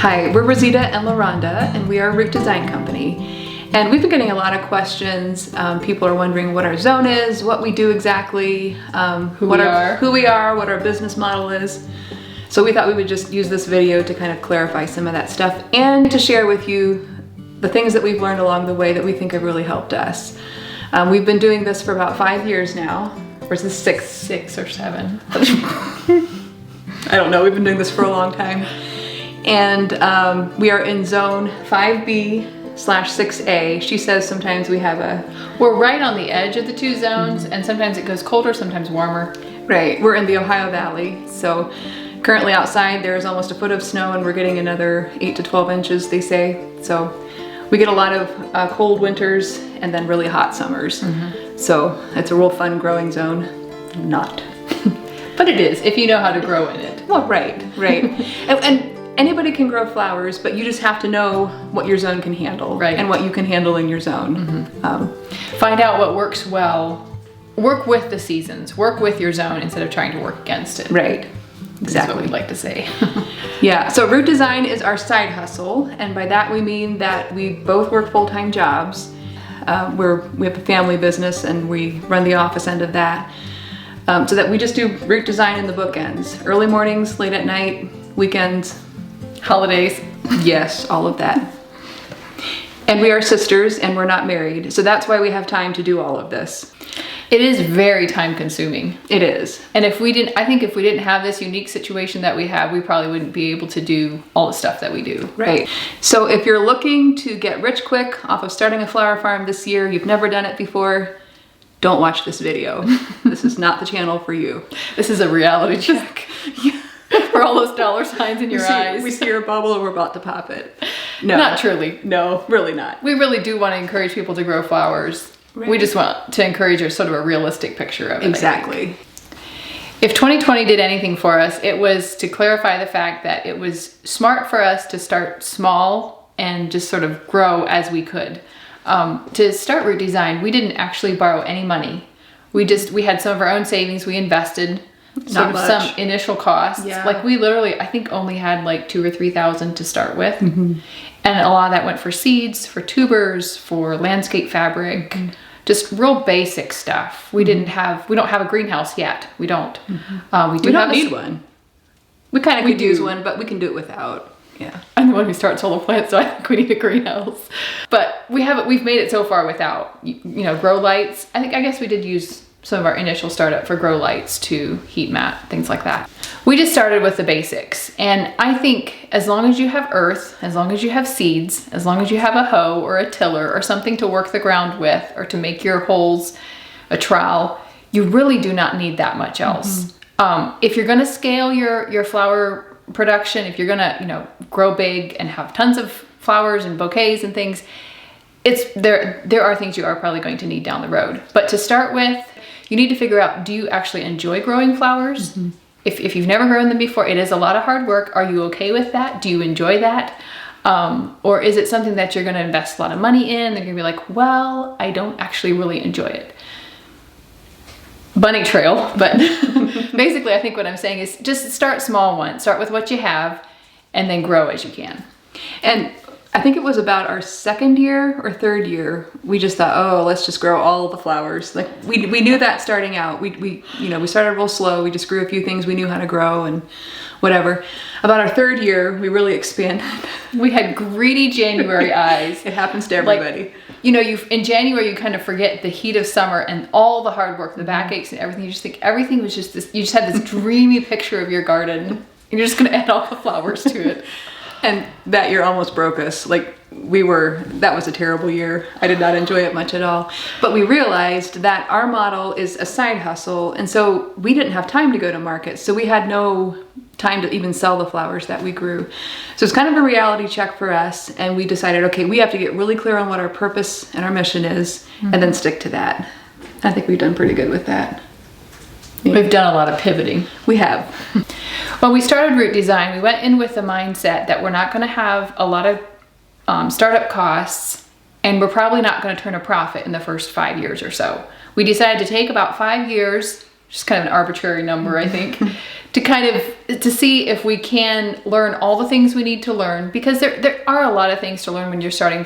Hi, we're Rosita and LaRonda, and we are a root design company. And we've been getting a lot of questions. People are wondering what our zone is, what we do exactly, who we are, what our business model is. So we thought we would just use this video to kind of clarify some of that stuff and to share with you the things that we've learned along the way that we think have really helped us. We've been doing this for about 5 years now, or is this six or seven? I don't know, we've been doing this for a long time. And we are in zone 5B/6A. She says sometimes we're right on the edge of the two zones, and sometimes it goes colder, sometimes warmer. Right, we're in the Ohio Valley. So currently outside there's almost a foot of snow and we're getting another 8 to 12 inches, they say. So we get a lot of cold winters and then really hot summers. So it's a real fun growing zone. Not. But it is, if you know how to grow in it. Well, right. and anybody can grow flowers, but you just have to know what your zone can handle, right, and what you can handle in your zone. Find out what works well. Work with the seasons. Work with your zone instead of trying to work against it. Right. Exactly. That's what we'd like to say. Yeah, so root design is our side hustle, and by that we mean that we both work full-time jobs. We have a family business and we run the office end of that. So that we just do root design in the bookends. Early mornings, late at night, weekends, holidays. Yes, all of that. And we are sisters and we're not married. So that's why we have time to do all of this. It is very time consuming. It is. And I think if we didn't have this unique situation that we have, we probably wouldn't be able to do all the stuff that we do. Right. So if you're looking to get rich quick off of starting a flower farm this year, you've never done it before, don't watch this video. This is not the channel for you. This is a reality check. For all those dollar signs in your eyes. We see your bubble and we're about to pop it. No. Not truly. No, really not. We really do want to encourage people to grow flowers. Right. We just want to encourage a sort of a realistic picture of it. Exactly. If 2020 did anything for us, it was to clarify the fact that it was smart for us to start small and just sort of grow as we could. To start Root Design, we didn't actually borrow any money. We had some of our own savings. We invested some initial costs. Yeah. Like we literally, I think only had like $2,000 or $3,000 to start with. And a lot of that went for seeds, for tubers, for landscape fabric, just real basic stuff. We don't have a greenhouse yet. We don't. We don't need one. We kind of could use one, but we can do it without. Yeah. I'm the one who starts all the plants, so I think we need a greenhouse. But we've made it so far without, grow lights. I guess we did use some of our initial startup for grow lights to heat mat, things like that. We just started with the basics. And I think as long as you have earth, as long as you have seeds, as long as you have a hoe or a tiller or something to work the ground with or to make your holes a trowel, you really do not need that much else. If you're gonna scale your flower production, if you're gonna grow big and have tons of flowers and bouquets and things, there are things you are probably going to need down the road. But to start with, you need to figure out, do you actually enjoy growing flowers? If you've never grown them before, it is a lot of hard work. Are you okay with that? Do you enjoy that? Or is it something that you're gonna invest a lot of money in? They're gonna be like, well, I don't actually really enjoy it. Bunny trail, but basically I think what I'm saying is just start small once. Start with what you have and then grow as you can. And I think it was about our second year or third year, we just thought, oh, let's just grow all the flowers. Like we knew that starting out. We started real slow. We just grew a few things we knew how to grow and whatever. About our third year, we really expanded. We had greedy January eyes. It happens to everybody. In January, you kind of forget the heat of summer and all the hard work, the backaches and everything. You just think everything was just this, you just had this dreamy picture of your garden and you're just gonna add all the flowers to it. And that year almost broke us. That was a terrible year. I did not enjoy it much at all. But we realized that our model is a side hustle. And so we didn't have time to go to market. So we had no time to even sell the flowers that we grew. So it's kind of a reality check for us. And we decided, okay, we have to get really clear on what our purpose and our mission is and then stick to that. I think we've done pretty good with that. Yeah. We've done a lot of pivoting. We have. When we started Root Design, we went in with the mindset that we're not going to have a lot of startup costs, and we're probably not going to turn a profit in the first 5 years or so. We decided to take about 5 years, just kind of an arbitrary number, I think, to see if we can learn all the things we need to learn, because there are a lot of things to learn when you're starting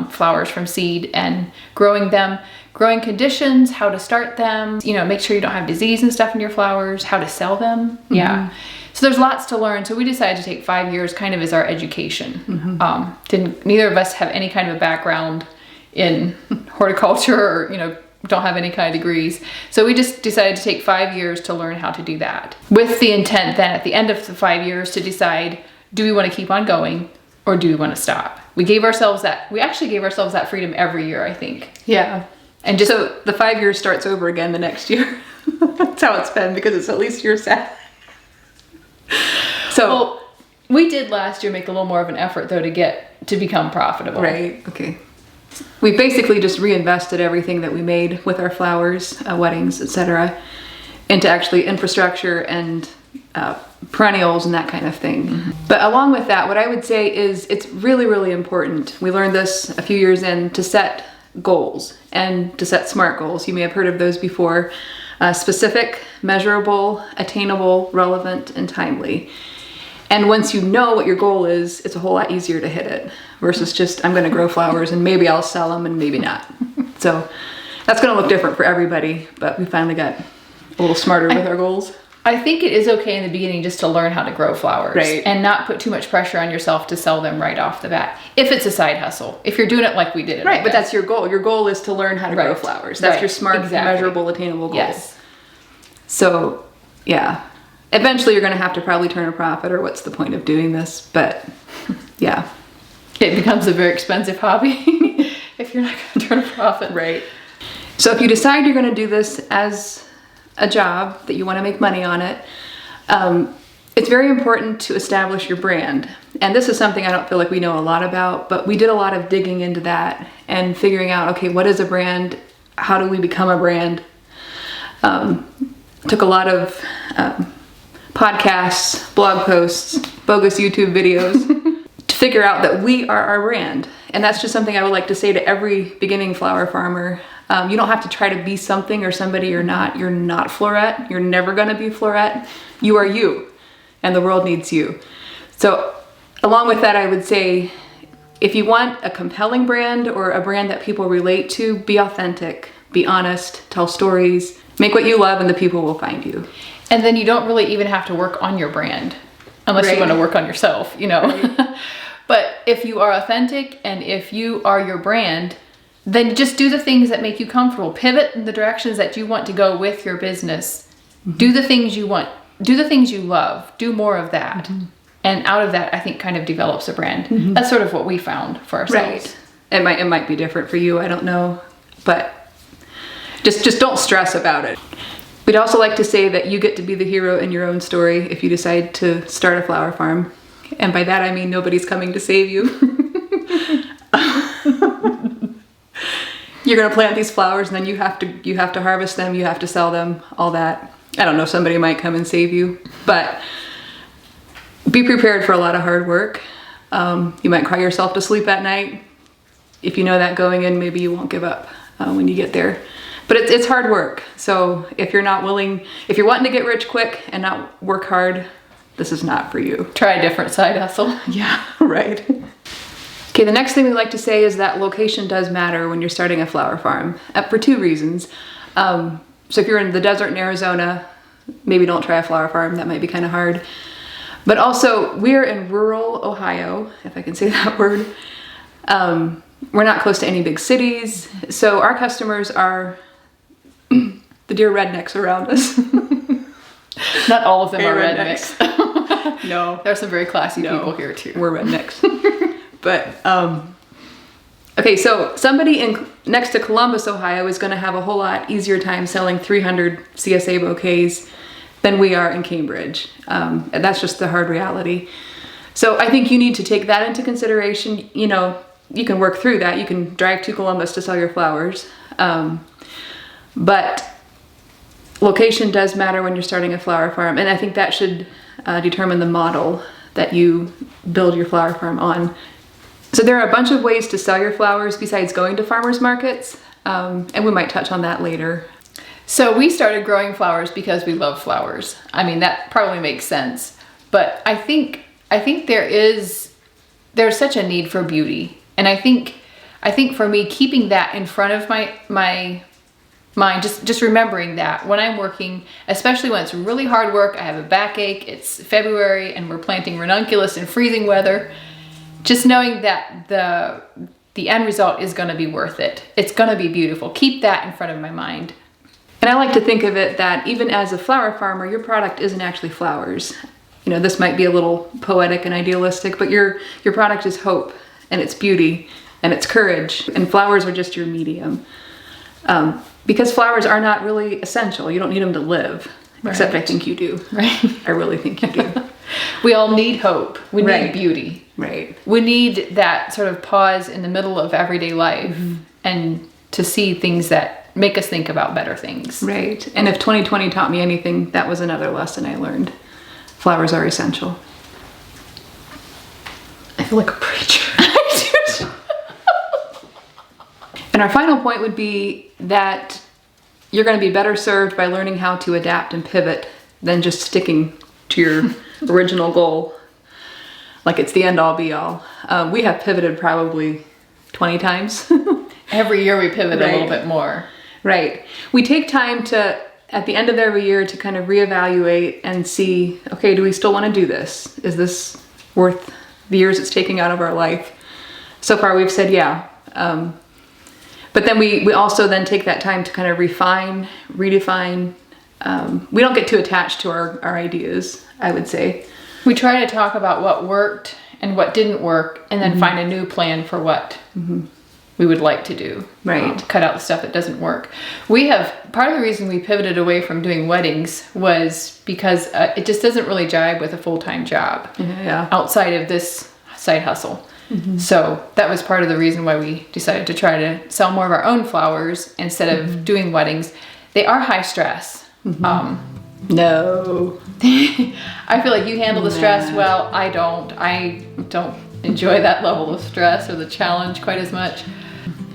flowers from seed and growing them, growing conditions, how to start them, make sure you don't have disease and stuff in your flowers, how to sell them. Yeah. So there's lots to learn. So we decided to take 5 years kind of as our education. Neither of us have any kind of a background in horticulture or, don't have any kind of degrees. So we just decided to take 5 years to learn how to do that, with the intent then at the end of the 5 years to decide, do we want to keep on going or do we want to stop? We actually gave ourselves that freedom every year, I think. Yeah. And just so the 5 years starts over again the next year. That's how it's been, because it's at least your set. So well, we did last year make a little more of an effort though to become profitable. Right. Okay. We basically just reinvested everything that we made with our flowers, weddings, etc., into actually infrastructure and perennials and that kind of thing. But along with that, what I would say is it's really, really important. We learned this a few years in, to set goals and to set SMART goals. You may have heard of those before. Specific, measurable, attainable, relevant, and timely. And once you know what your goal is, it's a whole lot easier to hit it versus just, I'm going to grow flowers and maybe I'll sell them and maybe not. So that's going to look different for everybody, but we finally got a little smarter with our goals. I think it is okay in the beginning just to learn how to grow flowers, right, and not put too much pressure on yourself to sell them right off the bat. If it's a side hustle, if you're doing it like we did it. Right, but that's your goal. Your goal is to learn how to grow flowers. That's your SMART, measurable, attainable goal. Yes. So, yeah. Eventually you're going to have to probably turn a profit, or what's the point of doing this? But yeah. It becomes a very expensive hobby if you're not going to turn a profit. Right. So if you decide you're going to do this as a job, that you want to make money on it, it's very important to establish your brand. And this is something I don't feel like we know a lot about, but we did a lot of digging into that and figuring out, okay, what is a brand? How do we become a brand? Took a lot of podcasts, blog posts, bogus YouTube videos to figure out that we are our brand. And that's just something I would like to say to every beginning flower farmer. You don't have to try to be something or somebody you're not. You're not Floret. You're never going to be Floret. You are you, and the world needs you. So along with that, I would say, if you want a compelling brand or a brand that people relate to, be authentic, be honest, tell stories, make what you love, and the people will find you. And then you don't really even have to work on your brand unless you want to work on yourself, Right. But if you are authentic and if you are your brand, then just do the things that make you comfortable. Pivot in the directions that you want to go with your business. Mm-hmm. Do the things you want. Do the things you love. Do more of that. Mm-hmm. And out of that, I think, kind of develops a brand. Mm-hmm. That's sort of what we found for ourselves. Right. It might be different for you. I don't know. But just don't stress about it. We'd also like to say that you get to be the hero in your own story if you decide to start a flower farm. And by that I mean nobody's coming to save you. You're gonna plant these flowers and then you have to harvest them, you have to sell them, all that. I don't know, somebody might come and save you, but be prepared for a lot of hard work. You might cry yourself to sleep at night. If you know that going in, maybe you won't give up when you get there. But it's hard work. So if you're wanting to get rich quick and not work hard, this is not for you. Try a different side hustle. Yeah, right. Okay, the next thing we like to say is that location does matter when you're starting a flower farm, for two reasons. So if you're in the desert in Arizona, maybe don't try a flower farm. That might be kind of hard. But also, we're in rural Ohio, if I can say that word. We're not close to any big cities, so our customers are the dear rednecks around us. Not all of them are rednecks. No. There are some very classy people here too. We're rednecks. But, okay, so somebody next to Columbus, Ohio is gonna have a whole lot easier time selling 300 CSA bouquets than we are in Cambridge. And that's just the hard reality. So I think you need to take that into consideration. You can work through that. You can drive to Columbus to sell your flowers. But location does matter when you're starting a flower farm. And I think that should determine the model that you build your flower farm on. So there are a bunch of ways to sell your flowers besides going to farmers markets. And we might touch on that later. So we started growing flowers because we love flowers. I mean, that probably makes sense. But I think there's such a need for beauty. And I think for me, keeping that in front of my mind, just remembering that when I'm working, especially when it's really hard work, I have a backache, it's February and we're planting ranunculus in freezing weather, just knowing that the end result is going to be worth it. It's going to be beautiful. Keep that in front of my mind. And I like to think of it that even as a flower farmer, your product isn't actually flowers. You know, this might be a little poetic and idealistic, but your product is hope, and it's beauty, and it's courage, and flowers are just your medium. Because flowers are not really essential. You don't need them to live, except I think you do. Right. I really think you do. We all need hope. We need beauty. Right. We need that sort of pause in the middle of everyday life and to see things that make us think about better things. Right. And if 2020 taught me anything, that was another lesson I learned. Flowers are essential. I feel like a preacher. And our final point would be that you're going to be better served by learning how to adapt and pivot than just sticking to your original goal. Like it's the end all be all. We have pivoted probably 20 times. Every year we pivot a little bit more. Right. We take time to, at the end of every year, to kind of reevaluate and see, okay, do we still want to do this? Is this worth the years it's taking out of our life? So far we've said yeah. But then we also then take that time to kind of refine, redefine. We don't get too attached to our ideas, I would say. We try to talk about what worked and what didn't work, and then find a new plan for what we would like to do. Right. Cut out the stuff that doesn't work. Part of the reason we pivoted away from doing weddings was because it just doesn't really jive with a full-time job outside of this side hustle. So that was part of the reason why we decided to try to sell more of our own flowers instead of doing weddings. They are high stress. No. I feel like you handle the stress well. I don't enjoy that level of stress or the challenge quite as much.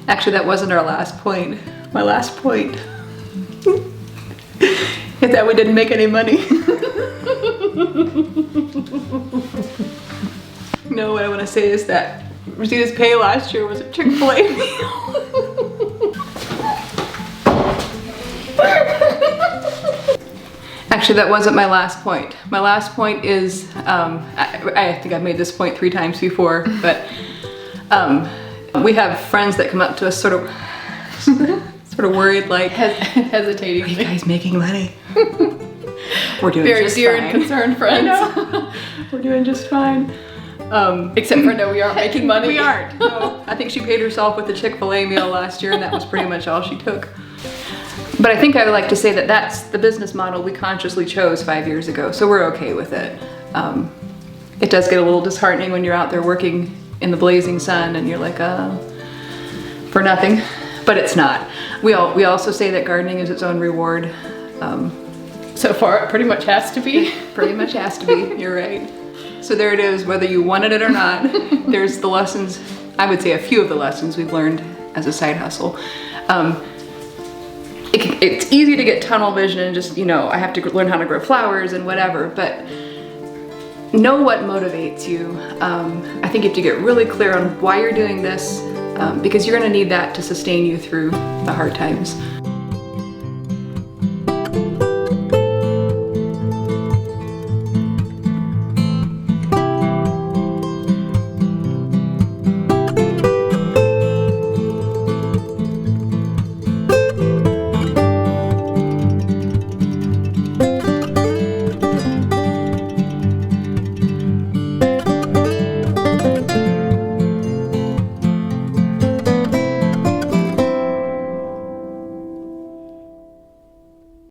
Actually, that wasn't our last point. My last point is that we didn't make any money. No, what I want to say is that Rosita's pay last year was a Chick-fil-A meal. Actually, that wasn't my last point. My last point is, I think I've made this point 3 times before, but we have friends that come up to us sort of worried, like hesitating. Are you guys making money? We're doing very just dear fine. and concerned friends. I know. We're doing just fine. Except for no, we aren't making money. We aren't. No. I think she paid herself with the Chick-fil-A meal last year, and that was pretty much all she took. But I think I would like to say that that's the business model we consciously chose 5 years ago, so we're okay with it. It does get a little disheartening when you're out there working in the blazing sun and you're like, for nothing, but it's not. We also say that gardening is its own reward. So far, it pretty much has to be. Pretty much has to be, you're right. So there it is, whether you wanted it or not. There's the lessons, I would say a few of the lessons we've learned as a side hustle. It's easy to get tunnel vision and just, I have to learn how to grow flowers and whatever, but know what motivates you. I think you have to get really clear on why you're doing this, because you're gonna need that to sustain you through the hard times.